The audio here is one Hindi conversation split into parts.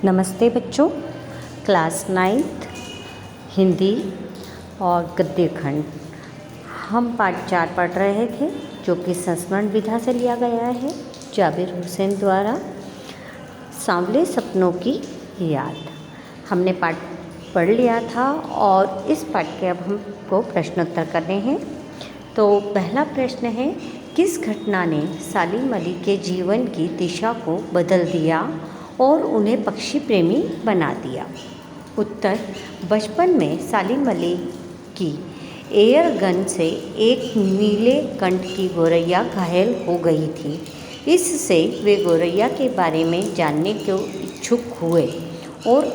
नमस्ते बच्चों। क्लास 9th हिंदी और गद्य खंड हम पाठ 4 पढ़ रहे थे, जो कि संस्मरण विधा से लिया गया है जाबिर हुसैन द्वारा। सांवले सपनों की याद हमने पाठ पढ़ लिया था और इस पाठ के अब हमको प्रश्नोत्तर करने हैं। तो पहला प्रश्न है, किस घटना ने सालिम अली के जीवन की दिशा को बदल दिया और उन्हें पक्षी प्रेमी बना दिया? उत्तर, बचपन में सालिम अली की एयर गन से एक नीले कंठ की गौरैया घायल हो गई थी। इससे वे गौरैया के बारे में जानने को इच्छुक हुए और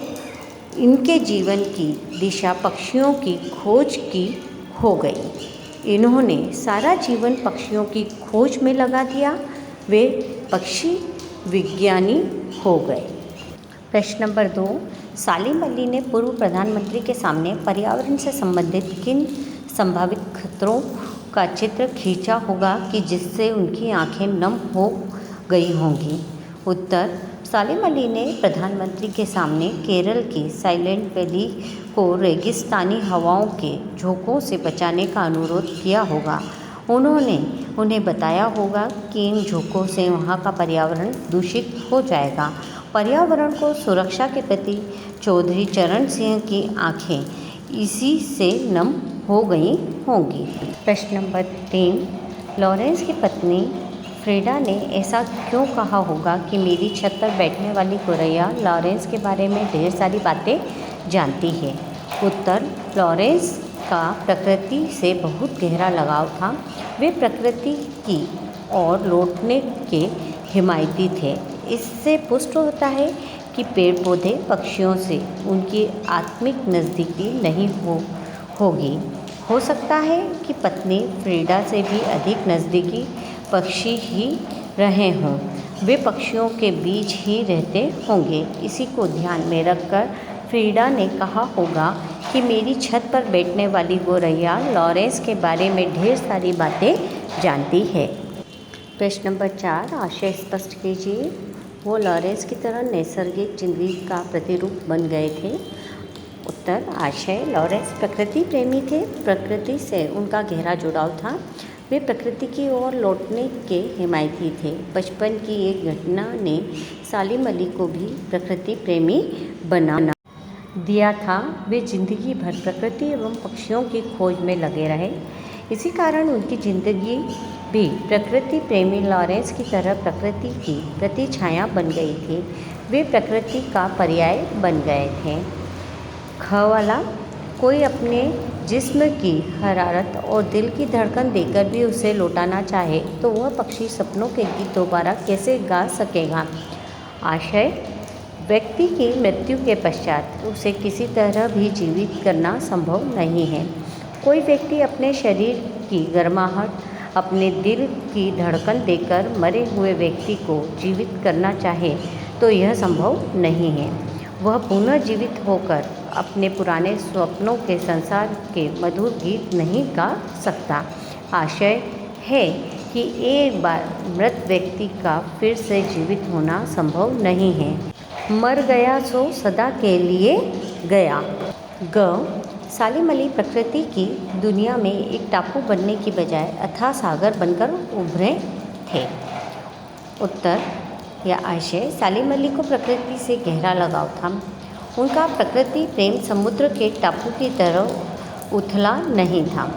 इनके जीवन की दिशा पक्षियों की खोज की हो गई। इन्होंने सारा जीवन पक्षियों की खोज में लगा दिया। वे पक्षी विज्ञानी हो गए। प्रश्न नंबर 2, सालिम अली ने पूर्व प्रधानमंत्री के सामने पर्यावरण से संबंधित किन संभावित खतरों का चित्र खींचा होगा कि जिससे उनकी आंखें नम हो गई होंगी? उत्तर, सालिम अली ने प्रधानमंत्री के सामने केरल की साइलेंट वैली को रेगिस्तानी हवाओं के झोंकों से बचाने का अनुरोध किया होगा। उन्होंने उन्हें बताया होगा कि इन झोंकों से वहाँ का पर्यावरण दूषित हो जाएगा। पर्यावरण को सुरक्षा के प्रति चौधरी चरण सिंह की आंखें इसी से नम हो गई होंगी। प्रश्न नंबर 3, लॉरेंस की पत्नी फ्रीडा ने ऐसा क्यों कहा होगा कि मेरी छत पर बैठने वाली गौरैया लॉरेंस के बारे में ढेर सारी बातें जानती है? उत्तर, लॉरेंस का प्रकृति से बहुत गहरा लगाव था। वे प्रकृति की ओर लौटने के हिमायती थे। इससे पुष्ट होता है कि पेड़ पौधे पक्षियों से उनकी आत्मिक नज़दीकी नहीं होगी। हो सकता है कि पत्नी फ्रीडा से भी अधिक नज़दीकी पक्षी ही रहे हों। वे पक्षियों के बीच ही रहते होंगे। इसी को ध्यान में रखकर फ्रीडा ने कहा होगा कि मेरी छत पर बैठने वाली गौरैया लॉरेंस के बारे में ढेर सारी बातें जानती है। प्रश्न नंबर 4, आशय स्पष्ट कीजिए। वो लॉरेंस की तरह नैसर्गिक जिंदगी का प्रतिरूप बन गए थे। उत्तर, आशय, लॉरेंस प्रकृति प्रेमी थे। प्रकृति से उनका गहरा जुड़ाव था। वे प्रकृति की ओर लौटने के हिमायती थे। बचपन की एक घटना ने सालिम अली को भी प्रकृति प्रेमी बना दिया था। वे जिंदगी भर प्रकृति एवं पक्षियों की खोज में लगे रहे। इसी कारण उनकी जिंदगी भी प्रकृति प्रेमी लॉरेंस की तरह प्रकृति की प्रतिछाया बन गई थी। वे प्रकृति का पर्याय बन गए थे। ख वाला, कोई अपने जिस्म की हरारत और दिल की धड़कन देकर भी उसे लौटाना चाहे तो वह पक्षी सपनों के गीत दोबारा कैसे गा सकेगा? आशय, व्यक्ति की मृत्यु के पश्चात उसे किसी तरह भी जीवित करना संभव नहीं है। कोई व्यक्ति अपने शरीर की गर्माहट, अपने दिल की धड़कन देकर मरे हुए व्यक्ति को जीवित करना चाहे तो यह संभव नहीं है। वह पुनः जीवित होकर अपने पुराने स्वप्नों के संसार के मधुर गीत नहीं गा सकता। आशय है कि एक बार मृत व्यक्ति का फिर से जीवित होना संभव नहीं है। मर गया सो सदा के लिए गया। ग, सालिम अली प्रकृति की दुनिया में एक टापू बनने की बजाय अथाह सागर बनकर उभरे थे। उत्तर या आशय, सालिम अली को प्रकृति से गहरा लगाव था। उनका प्रकृति प्रेम समुद्र के टापू की तरह उथला नहीं था।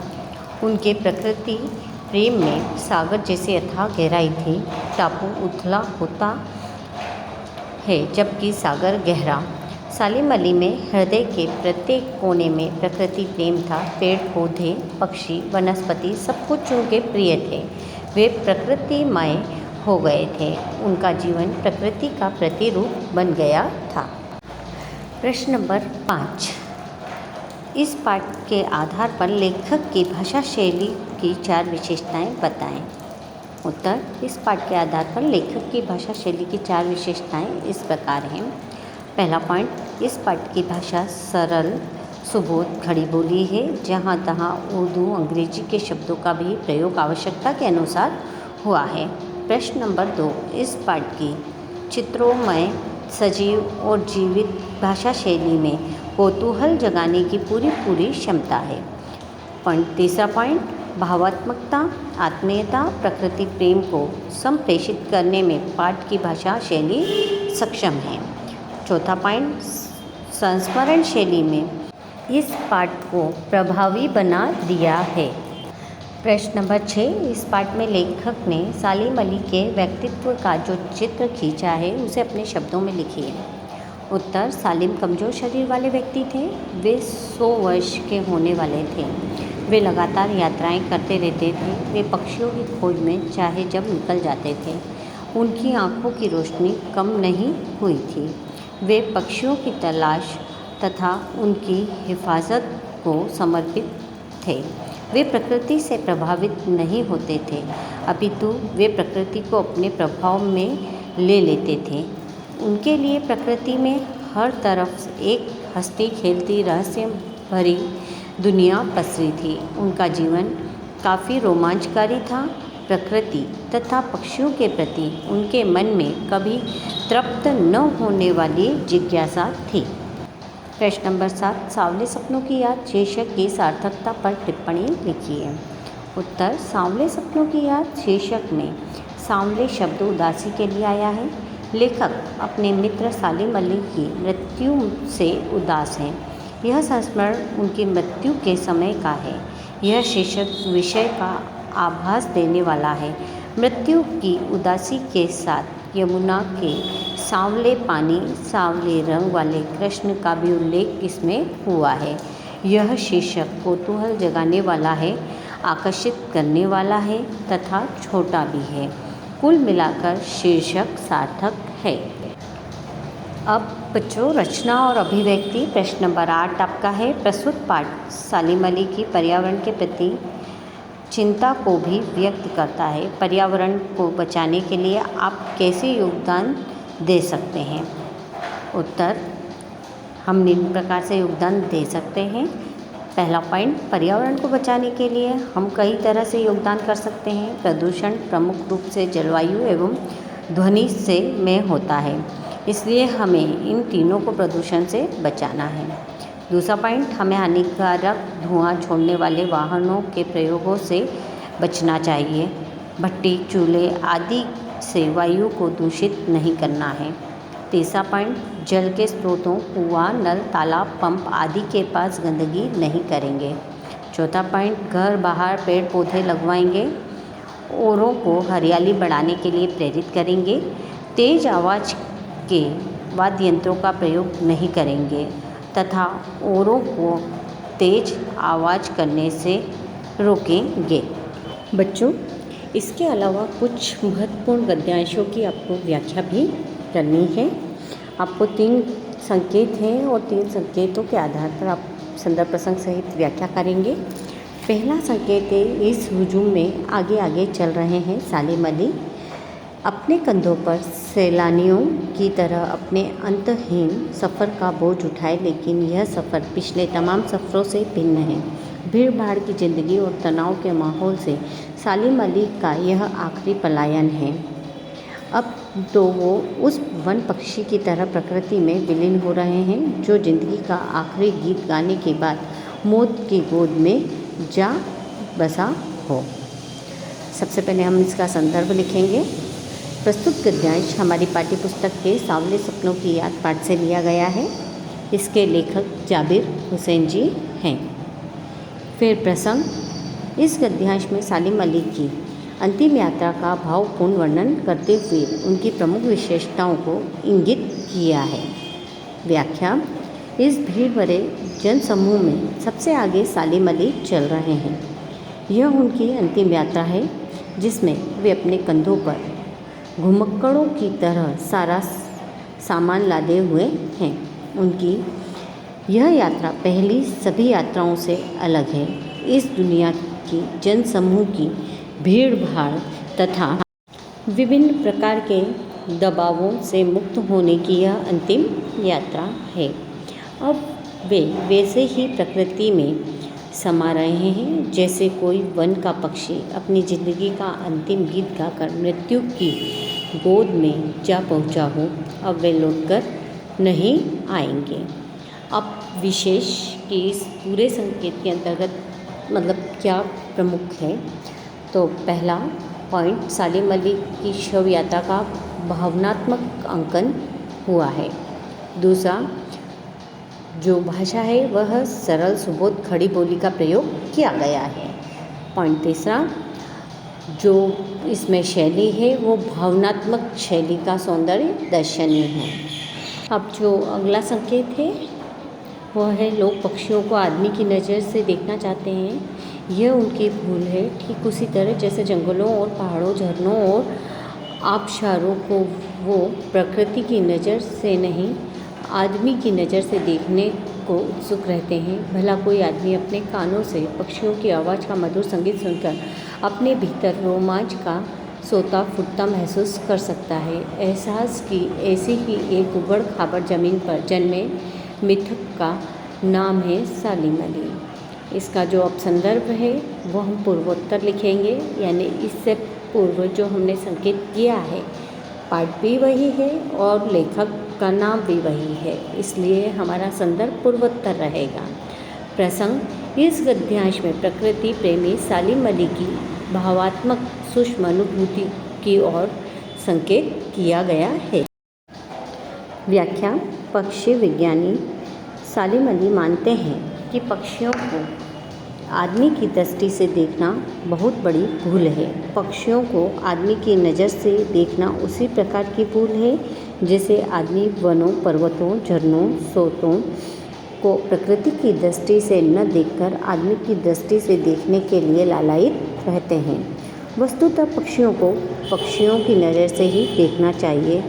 उनके प्रकृति प्रेम में सागर जैसी अथाह गहराई थी। टापू उथला होता है जबकि सागर गहरा। सालिम अली में हृदय के प्रत्येक कोने में प्रकृति प्रेम था। पेड़ पौधे, पक्षी, वनस्पति सब कुछ उनके प्रिय थे। वे प्रकृतिमय हो गए थे। उनका जीवन प्रकृति का प्रतिरूप बन गया था। प्रश्न नंबर 5, इस पाठ के आधार पर लेखक की भाषा शैली की 4 विशेषताएं बताएं। उत्तर, इस पाठ के आधार पर लेखक की भाषा शैली की 4 विशेषताएं इस प्रकार हैं। पहला पॉइंट, इस पाठ की भाषा सरल, सुबोध, खड़ी बोली है। जहाँ तहाँ उर्दू, अंग्रेजी के शब्दों का भी प्रयोग आवश्यकता के अनुसार हुआ है। प्रश्न नंबर 2, इस पाठ की चित्रों में सजीव और जीवित भाषा शैली में कौतूहल जगाने की पूरी क्षमता है। तीसरा पॉइंट, भावात्मकता, आत्मीयता, प्रकृति प्रेम को संप्रेषित करने में पाठ की भाषा शैली सक्षम है। चौथा पॉइंट, संस्मरण शैली में इस पाठ को प्रभावी बना दिया है। प्रश्न नंबर 6, इस पाठ में लेखक ने सालिम अली के व्यक्तित्व का जो चित्र खींचा है उसे अपने शब्दों में लिखिए। उत्तर, सालिम कमज़ोर शरीर वाले व्यक्ति थे। वे 100 वर्ष के होने वाले थे। वे लगातार यात्राएं करते रहते थे। वे पक्षियों की खोज में चाहे जब निकल जाते थे। उनकी आंखों की रोशनी कम नहीं हुई थी। वे पक्षियों की तलाश तथा उनकी हिफाजत को समर्पित थे। वे प्रकृति से प्रभावित नहीं होते थे, अपितु वे प्रकृति को अपने प्रभाव में ले लेते थे। उनके लिए प्रकृति में हर तरफ एक हंसती खेलती रहस्य भरी दुनिया पसरी थी। उनका जीवन काफ़ी रोमांचकारी था। प्रकृति तथा पक्षियों के प्रति उनके मन में कभी तृप्त न होने वाली जिज्ञासा थी। प्रश्न नंबर 7, सांवले सपनों की याद शीर्षक की सार्थकता पर टिप्पणी लिखिए। उत्तर, सांवले सपनों की याद शीर्षक में सांवले शब्द उदासी के लिए आया है। लेखक अपने मित्र सालिम अली की मृत्यु से उदास हैं। यह संस्मरण उनकी मृत्यु के समय का है। यह शीर्षक विषय का आभास देने वाला है। मृत्यु की उदासी के साथ यमुना के सांवले पानी, सांवले रंग वाले कृष्ण का भी उल्लेख इसमें हुआ है। यह शीर्षक कौतूहल जगाने वाला है, आकर्षित करने वाला है तथा छोटा भी है। कुल मिलाकर शीर्षक सार्थक है। अब बच्चों, रचना और अभिव्यक्ति। प्रश्न नंबर 8 आपका है। प्रस्तुत पाठ सालिम अली की पर्यावरण के प्रति चिंता को भी व्यक्त करता है। पर्यावरण को बचाने के लिए आप कैसे योगदान दे सकते हैं? उत्तर, हम निम्न प्रकार से योगदान दे सकते हैं। पहला पॉइंट, पर्यावरण को बचाने के लिए हम कई तरह से योगदान कर सकते हैं। प्रदूषण प्रमुख रूप से जलवायु एवं ध्वनि से में होता है, इसलिए हमें इन तीनों को प्रदूषण से बचाना है। दूसरा पॉइंट, हमें हानिकारक धुआं छोड़ने वाले वाहनों के प्रयोगों से बचना चाहिए। भट्टी, चूल्हे आदि से वायु को दूषित नहीं करना है। तीसरा पॉइंट, जल के स्रोतों, कुआं, नल, तालाब, पंप आदि के पास गंदगी नहीं करेंगे। चौथा पॉइंट, घर बाहर पेड़ पौधे लगवाएंगे। औरों को हरियाली बढ़ाने के लिए प्रेरित करेंगे। तेज़ आवाज़ के वाद्य यंत्रों का प्रयोग नहीं करेंगे तथा औरों को तेज़ आवाज़ करने से रोकेंगे। बच्चों, इसके अलावा कुछ महत्वपूर्ण गद्यांशों की आपको व्याख्या भी करनी है। आपको 3 संकेत हैं और 3 संकेतों के आधार पर आप संदर्भ प्रसंग सहित व्याख्या करेंगे। पहला संकेत है, इस हुजूम में आगे आगे चल रहे हैं सालिम अली। अपने कंधों पर सैलानियों की तरह अपने अंतहीन सफ़र का बोझ उठाए, लेकिन यह सफ़र पिछले तमाम सफ़रों से भिन्न है। भीड़ भाड़ की ज़िंदगी और तनाव के माहौल से सालिम अली का यह आखिरी पलायन है। अब तो वो उस वन पक्षी की तरह प्रकृति में विलीन हो रहे हैं जो ज़िंदगी का आखिरी गीत गाने के बाद मौत की गोद में जा बसा हो। सबसे पहले हम इसका संदर्भ लिखेंगे। प्रस्तुत गद्यांश हमारी पाठ्यपुस्तक के सांवले सपनों की याद पाठ से लिया गया है। इसके लेखक जाबिर हुसैन जी हैं। फिर प्रसंग, इस गद्यांश में सालिम अली की अंतिम यात्रा का भावपूर्ण वर्णन करते हुए उनकी प्रमुख विशेषताओं को इंगित किया है। व्याख्या, इस भीड़ भरे जनसमूह में सबसे आगे सालिम अली चल रहे हैं। यह उनकी अंतिम यात्रा है जिसमें वे अपने कंधों पर घुमक्कड़ों की तरह सारा सामान लादे हुए हैं। उनकी यह यात्रा पहली सभी यात्राओं से अलग है। इस दुनिया की जनसमूह की भीड़ भाड़ तथा विभिन्न प्रकार के दबावों से मुक्त होने की यह अंतिम यात्रा है। अब वे वैसे ही प्रकृति में समा रहे हैं जैसे कोई वन का पक्षी अपनी ज़िंदगी का अंतिम गीत गाकर मृत्यु की गोद में जा पहुँचा हूँ, अब वे लौटकर नहीं आएंगे। अब विशेष कि इस पूरे संकेत के अंतर्गत मतलब क्या प्रमुख है, तो पहला पॉइंट सालिम अली की शव यात्रा का भावनात्मक अंकन हुआ है। दूसरा, जो भाषा है वह सरल सुबोध खड़ी बोली का प्रयोग किया गया है। पॉइंट तीसरा, जो इसमें शैली है वो भावनात्मक शैली का सौंदर्य दर्शनीय है। अब जो अगला संकेत है वह है लोग पक्षियों को आदमी की नज़र से देखना चाहते हैं। यह उनकी भूल है। ठीक उसी तरह जैसे जंगलों और पहाड़ों, झरनों और आबशारों को वो प्रकृति की नज़र से नहीं आदमी की नज़र से देखने को उत्सुक रहते हैं। भला कोई आदमी अपने कानों से पक्षियों की आवाज़ का मधुर संगीत सुनकर अपने भीतर रोमांच का सोता फुटता महसूस कर सकता है। एहसास की ऐसी ही एक उबड़ खाबड़ ज़मीन पर जन्मे मिथक का नाम है सालिम अली। इसका जो अब संदर्भ है वो हम पूर्वोत्तर लिखेंगे, यानी इससे पूर्व जो हमने संकेत किया है पाठ भी वही है और लेखक का नाम भी वही है, इसलिए हमारा संदर्भ पूर्वोत्तर रहेगा। प्रसंग, इस गद्यांश में प्रकृति प्रेमी सालिम अली की भावात्मक सूक्ष्म अनुभूति की ओर संकेत किया गया है। व्याख्या, पक्षी विज्ञानी सालिम अली मानते हैं कि पक्षियों को आदमी की दृष्टि से देखना बहुत बड़ी भूल है। पक्षियों को आदमी की नज़र से देखना उसी प्रकार की भूल है जैसे आदमी वनों, पर्वतों, झरनों, स्रोतों को प्रकृति की दृष्टि से न देखकर आदमी की दृष्टि से देखने के लिए लालायित रहते हैं। वस्तुतः पक्षियों को पक्षियों की नज़र से ही देखना चाहिए।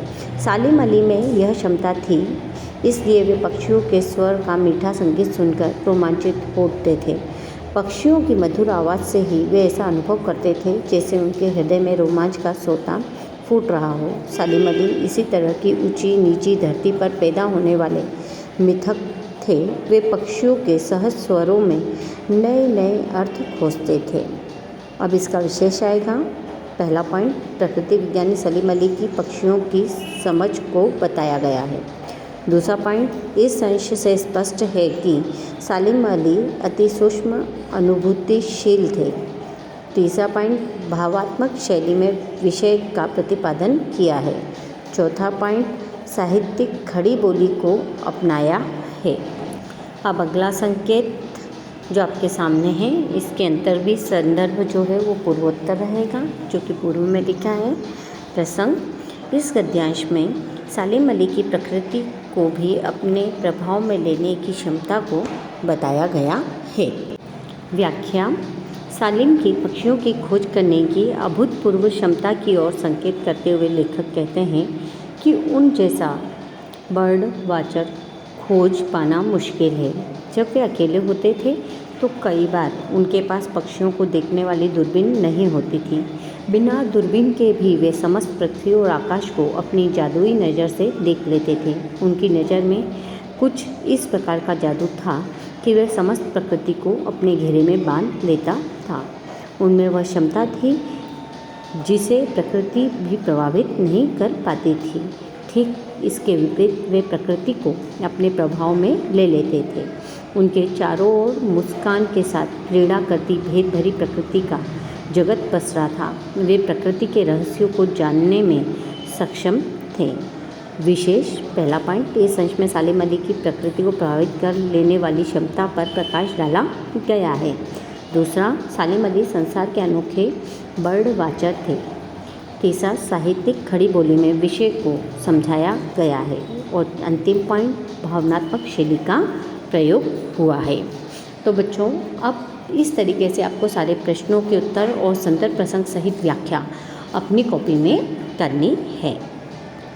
सालिम अली में यह क्षमता थी, इसलिए वे पक्षियों के स्वर का मीठा संगीत सुनकर रोमांचित होते थे। पक्षियों की मधुर आवाज़ से ही वे ऐसा अनुभव करते थे जैसे उनके हृदय में रोमांच का सोता फूट रहा हो। सालिम अली इसी तरह की ऊंची नीची धरती पर पैदा होने वाले मिथक थे। वे पक्षियों के सहज स्वरों में नए नए अर्थ खोजते थे। अब इसका विशेष आएगा। पहला पॉइंट, प्रकृति विज्ञानी सालिम अली की पक्षियों की समझ को बताया गया है। दूसरा पॉइंट, इस अंश से स्पष्ट है कि सालिम अली अति सूक्ष्म अनुभूतिशील थे। तीसरा पॉइंट, भावात्मक शैली में विषय का प्रतिपादन किया है। चौथा पॉइंट, साहित्यिक खड़ी बोली को अपनाया है। अब अगला संकेत जो आपके सामने है, इसके अंतर भी संदर्भ जो है वो पूर्वोत्तर रहेगा, जो कि पूर्व में लिखा है। प्रसंग, इस गद्यांश में सालिम अली की प्रकृति को भी अपने प्रभाव में लेने की क्षमता को बताया गया है। व्याख्या, सालिम की पक्षियों की खोज करने की अभूतपूर्व क्षमता की ओर संकेत करते हुए लेखक कहते हैं कि उन जैसा बर्ड वाचर खोज पाना मुश्किल है। जब वे अकेले होते थे तो कई बार उनके पास पक्षियों को देखने वाली दूरबीन नहीं होती थी। बिना दूरबीन के भी वे समस्त पृथ्वी और आकाश को अपनी जादुई नज़र से देख लेते थे। उनकी नज़र में कुछ इस प्रकार का जादू था कि वह समस्त प्रकृति को अपने घेरे में बांध लेता था। उनमें वह क्षमता थी जिसे प्रकृति भी प्रभावित नहीं कर पाती थी। ठीक इसके विपरीत वे प्रकृति को अपने प्रभाव में ले लेते थे। उनके चारों ओर मुस्कान के साथ क्रीड़ा करती भेद भरी प्रकृति का जगत पसरा था। वे प्रकृति के रहस्यों को जानने में सक्षम थे। विशेष पहला पॉइंट, इस अंश में सालिम अली की प्रकृति को प्रभावित कर लेने वाली क्षमता पर प्रकाश डाला गया है। दूसरा, सालिम अली संसार के अनोखे बर्ड वाचर थे। तीसरा, साहित्यिक खड़ी बोली में विषय को समझाया गया है। और अंतिम पॉइंट, भावनात्मक शैली का प्रयोग हुआ है। तो बच्चों, अब इस तरीके से आपको सारे प्रश्नों के उत्तर और संदर्भ प्रसंग सहित व्याख्या अपनी कॉपी में करनी है।